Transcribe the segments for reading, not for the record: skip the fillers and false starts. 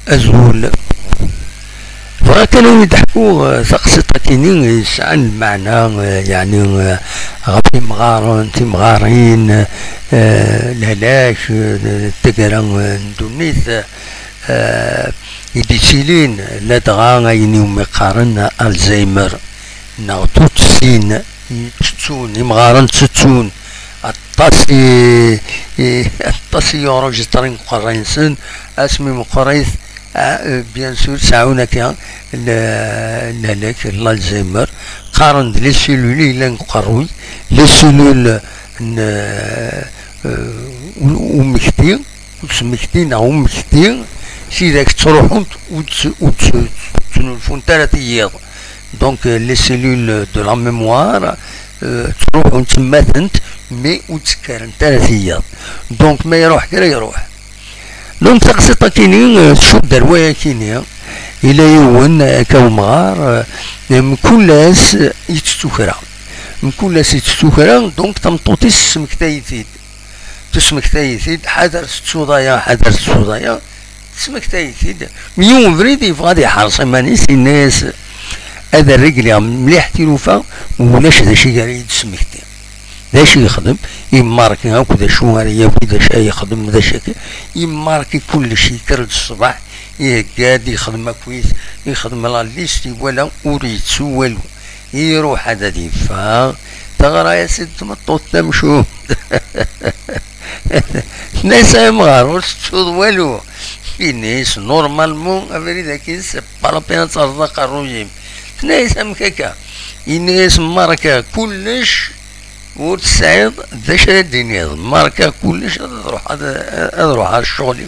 أزول فكانوا يضحكوا سقسطة كينين يسعى المعنى يعني غفي مغارن تمغارين لالاش تقرا دونيث يديسيلين لا دغا غايني ومقارن الزهايمر ناوتو تسين تتسون يمغارن تتسون الطاسي يورجسترين قرينسن اسمي مقريث بيان سور ساعونا كان لالاك الزهايمر قارن لي سيلولي لان قروي لي سيلول ومكتين وتسمكتين او مكتين سيداك تروحون وتنولفون 3 ايام دونك لي سيلول دو لا ميموار تروحون تماثنت مي وتسكرن 3 ايام دونك ما يروح كرا يروح دونك تقسيطه كيني تشوف دروايه كيني الى يون كومغار مكلاس يتستوكرا مكلاس يتستوكرا دونك تمطوطي تسمكتايثيد تسمكتايثيد حذر ستوضايا حذر ستوضايا تسمكتايثيد ميون فريدي غادي يحرص مانيس الناس هذا الرجل مليح تيلوفا ولاش هذا شي قال يتسمكتي داش يخدم يماركي هاكدا شو هذايا وكذا شي يخدم ذا شي يماركي كل شيء كرد الصباح يقعد يخدم كويس يخدم لا ليستي ولا وريتسو والو يروح هذا ديفا تغرى يا سيد تمطوط تمشو ناس مغار تشوض والو في ناس نورمالمون افريدا كيس با بيان تصدق الرجيم ناس مكاكا الناس ماركا كلش وتسعيد ذا شادين ماركا كلش تروح على الشغل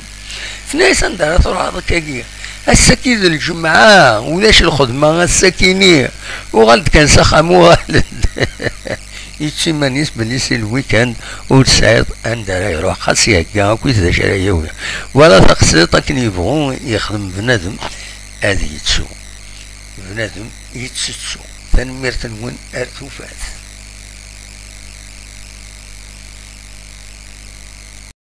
ناس عندها تروح هذا كاكيا السكين الجمعة ولاش الخدمة السكينية وغالد كان سخام وغالد يتسمى نسبة ليس الويكاند وتسعيد عندها يروح خاص يهكا كويس ذا شرايا ولا تقسيطة كن يبغون يخدم بنادم هذه يتسو بنادم يتسو تنمير تنون ارتوفات.